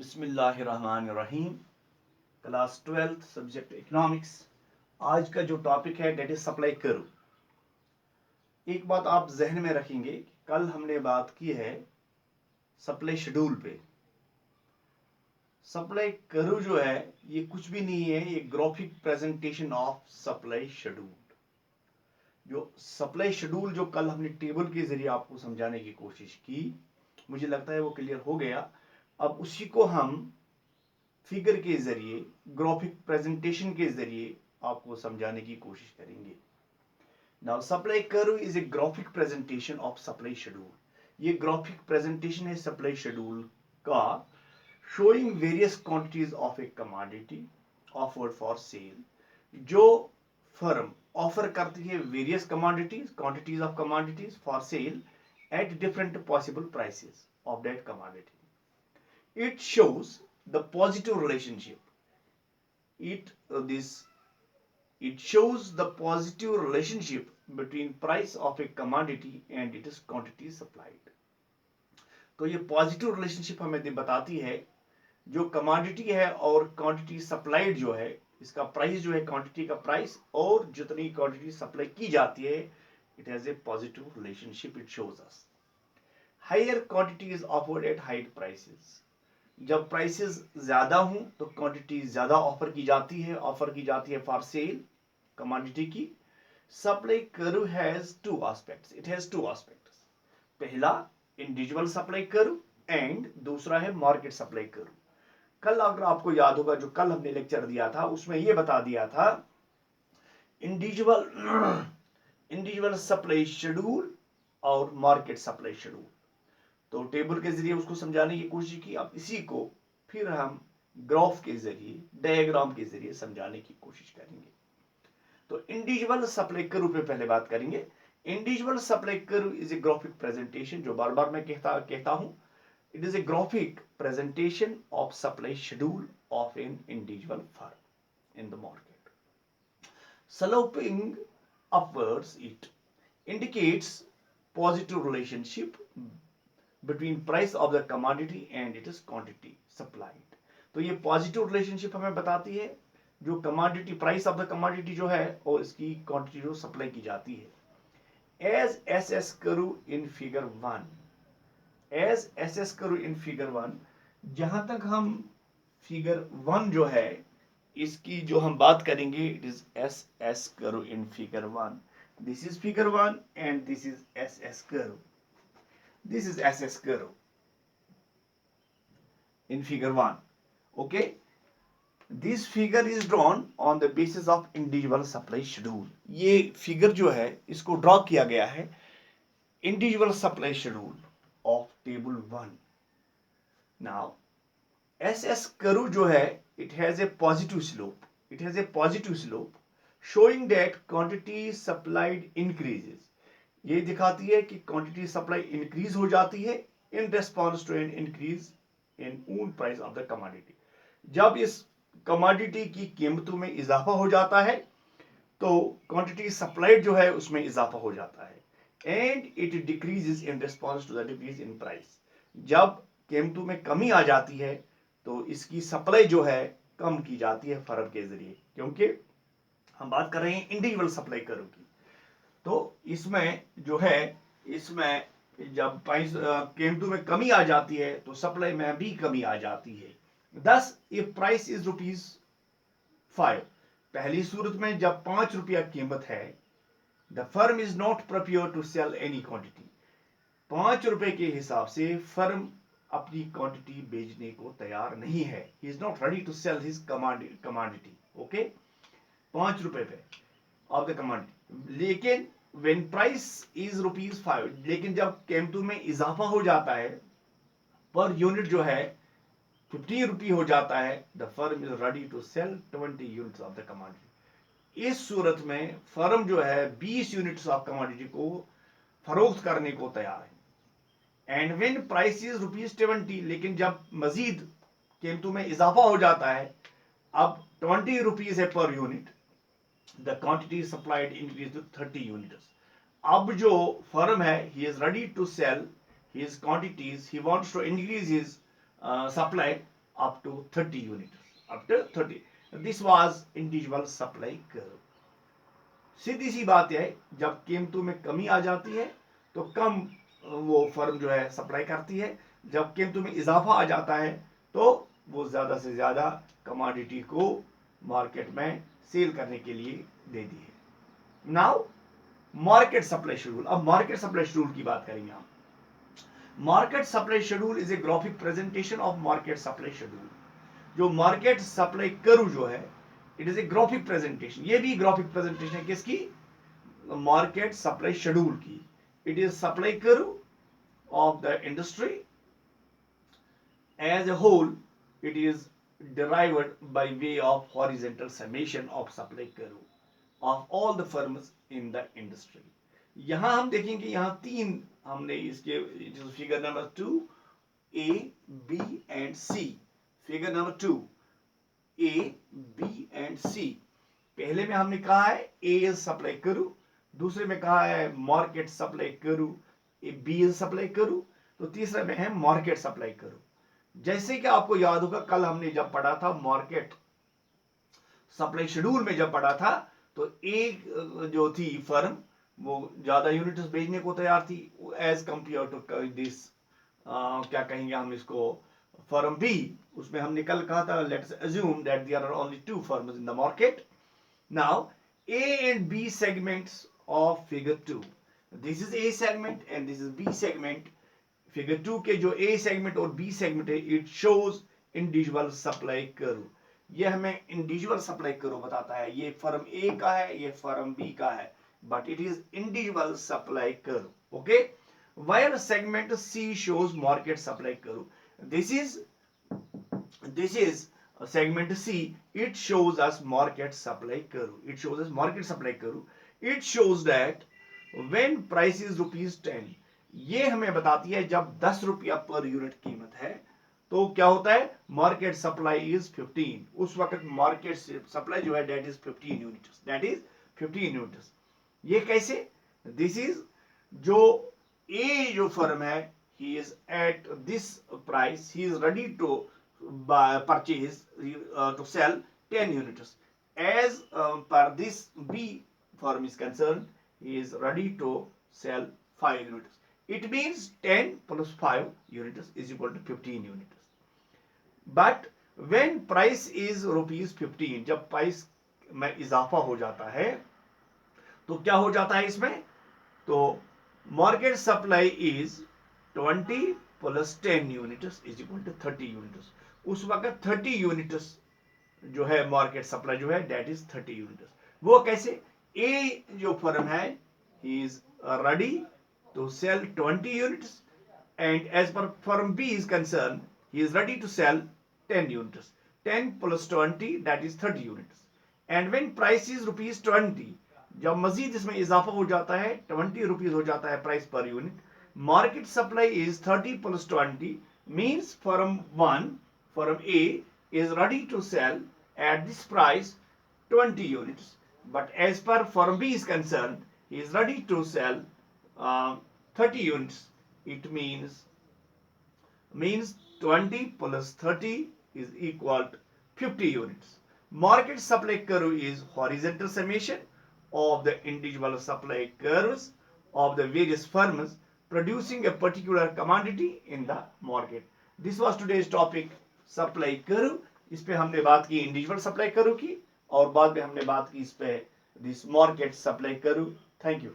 बिस्मिल्लाहिर्रहमानिर्रहीम। Class 12th subject economics. आज का जो टॉपिक है डेट इज सप्लाई कर्व। एक बात आप जहन में रखेंगे कि कल हमने बात की है सप्लाई शेड्यूल पे। सप्लाई कर्व जो है ये कुछ भी नहीं है, ये graphic presentation of supply schedule. जो सप्लाई शेड्यूल जो कल हमने टेबल के जरिए आपको समझाने की कोशिश की, मुझे लगता है वो क्लियर हो गया। अब उसी को हम फिगर के जरिए, ग्राफिक प्रेजेंटेशन के जरिए आपको समझाने की कोशिश करेंगे। Now supply curve is a graphic presentation of supply schedule. ये ग्राफिक प्रेजेंटेशन है सप्लाई शेड्यूल का, showing various quantities of A commodity offered for sale. जो फर्म ऑफर करती है various commodities, quantities of commodities for sale at different possible prices of that commodity. It shows the positive relationship. It shows the positive relationship between price of a commodity and its quantity supplied. तो ये positive relationship हमें बताती है जो commodity है और quantity supplied जो है, इसका प्राइस जो है, क्वांटिटी का प्राइस और जितनी क्वांटिटी सप्लाई की जाती है, it has a positive relationship. It shows us higher quantity is offered at high prices. जब प्राइसेस ज्यादा हों तो क्वांटिटी ज्यादा ऑफर की जाती है फॉर सेल कमोडिटी की। Supply curve has two aspects, it has two aspects. पहला इंडिविजुअल सप्लाई कर्व एंड दूसरा है मार्केट सप्लाई कर्व। कल अगर आपको याद होगा जो कल हमने लेक्चर दिया था उसमें यह बता दिया था इंडिविजुअल सप्लाई शेड्यूल और मार्केट सप्लाई शेड्यूल। तो टेबल के जरिए उसको समझाने की कोशिश की। अब इसी को फिर हम ग्राफ के जरिए, डायग्राम के जरिए समझाने की कोशिश करेंगे। तो इंडिविजुअल सप्लाई कर्व पे पहले बात करेंगे। Individual supply curve is a graphic presentation, जो बार बार मैं कहता हूं, it is a graphic presentation of supply schedule of an individual firm in the market. Sloping upwards, it indicates positive relationship between price of the commodity and its quantity supplied। तो ये positive relationship हमें बताती है जो commodity, price of the commodity जो है और इसकी क्वांटिटी जो सप्लाई की जाती है। As S S curve in figure 1, as S S curve in figure 1, जहां तक हम फिगर 1 जो है इसकी जो हम बात करेंगे, it is S S curve in figure 1। This is figure 1 and this is S S curve. This is SS curve in figure 1. Okay, this figure is drawn on the basis of individual supply schedule। ये figure जो है इसको draw किया गया है individual supply schedule of table 1। Now SS curve जो है it has a positive slope, it has a positive slope showing that quantity supplied increases। ये दिखाती है कि क्वांटिटी सप्लाई इंक्रीज हो जाती है in response to an increase in the price of the commodity. जब इस कमोडिटी की कीमतों में इजाफा हो जाता है तो क्वांटिटी सप्लाइड जो है उसमें इजाफा हो जाता है। And it decreases in response to the decrease in price. जब कीमतों में कमी आ जाती है तो इसकी सप्लाई जो है कम की जाती है फर्म के जरिए, क्योंकि हम बात कर रहे हैं इंडिविजुअल सप्लाई कर्व की। तो इसमें जो है, इसमें जब प्राइस कीमतों में कमी आ जाती है तो सप्लाई में भी कमी आ जाती है। दस इफ प्राइस इज ₹5, पहली सूरत में जब 5 रुपया कीमत है, the firm is not prepared to sell any quantity. 5 रुपए के हिसाब से फर्म अपनी क्वांटिटी बेचने को तैयार नहीं है। He is not ready to sell his commodity. Okay, 5 रुपए पे ऑफ द कमोडिटी। लेकिन व्हेन प्राइस इज ₹5, लेकिन जब कीमतों में इजाफा हो जाता है, पर यूनिट जो है 15 रुपये हो जाता है, the firm is ready to sell 20 units of the commodity. इस सूरत में फर्म जो है 20 यूनिट्स ऑफ कमोडिटी को फरोख्त करने को तैयार है। एंड व्हेन प्राइस इज ₹70, लेकिन जब मजीद कीमतों में इजाफा हो जाता है, अब 20 रुपीज है per unit, the quantity supplied increased to 30 units। अब जो फर्म है, he is ready to sell his quantities, he wants to increase his supply up to 30 units, up to 30. This was individual supply curve. सीधी सी बात है, जब कीमतों में कमी आ जाती है तो कम वो फर्म जो है सप्लाई करती है, जब कीमतों में इजाफा आ जाता है तो वो ज्यादा से ज्यादा कमोडिटी को मार्केट में सेल करने के लिए देती है। Now market supply schedule. अब मार्केट सप्लाई शेड्यूल की बात करेंगे हम। Market supply schedule is a graphic presentation of market supply schedule. जो मार्केट सप्लाई कर्व जो है, it is a graphic presentation. ये भी ग्राफिक प्रेजेंटेशन है किसकी? मार्केट सप्लाई शेड्यूल की। It is supply curve of the industry as a whole. It is derived by way of horizontal summation of supply curve of all the firms in the industry. यहां हम देखेंगे, यहां तीन हमने इसके figure number 2 A, B and C। Figure number 2 A, B and C। पहले में हमने कहा है A इज सप्लाई कर्व, दूसरे में कहा है market supply curve, B is supply curve, तो तीसरे में है मार्केट सप्लाई कर्व। जैसे कि आपको याद होगा, कल हमने जब पढ़ा था मार्केट सप्लाई शेड्यूल में जब पढ़ा था, तो एक जो थी फर्म वो ज्यादा यूनिट्स भेजने को तैयार थी एज कंपेयर टू दिस क्या कहेंगे हम इसको, फर्म बी। उसमें हमने कल कहा था let's assume that there are only 2 firms in the market. Now A and B segments of figure 2, this is A segment and this is B segment। Figure 2 के जो A सेगमेंट और B segment है, it shows individual supply curve. ये हमें individual supply curve बताता है। ये firm A का है, ये फर्म B का है, but it is individual supply curve. Okay, wire segment C shows market supply curve. This is segment C, it shows us market supply curve। it shows us market supply curve। it shows that when price is ₹10, ये हमें बताती है जब 10 रुपया per unit कीमत है तो क्या होता है, मार्केट सप्लाई इज 15। उस वक्त मार्केट सप्लाई जो है that is 15 units, that is 15 units. ये कैसे? दिस इज जो ए जो फर्म है, he is at this price, he is ready to purchase to sell 10 units. As per this B firm is concerned, he is ready to sell 5 units। It means 10 plus 5 units is equal to 15 units। But when price is ₹15, जब price में इजाफा हो जाता है तो क्या हो जाता है इसमें, तो market supply is 20 plus 10 units is equal to 30 units। उस वक्त 30 यूनिट्स जो है मार्केट सप्लाई जो है दैट इज 30 यूनिट्स। वो कैसे? ए जो फर्म है, he is ready to sell 20 units and as per firm B is concerned, he is ready to sell 10 units। 10 plus 20 that is 30 units। and when price is ₹20, जब मजीद इसमें इजाफा हो जाता है, 20 रुपीज हो जाता है price per unit, market supply is 30 plus 20 means firm 1, firm A is ready to sell at this price 20 units। But as per firm B is concerned, he is ready to sell 30 units। It means 20 plus 30 is equal to 50 units। Market supply curve is horizontal summation of the individual supply curves of the various firms producing a particular commodity in the market। This was today's topic, supply curve। इस पे हमने बात की individual supply curve की और बाद में हमने बात की इस पे this market supply curve. Thank you.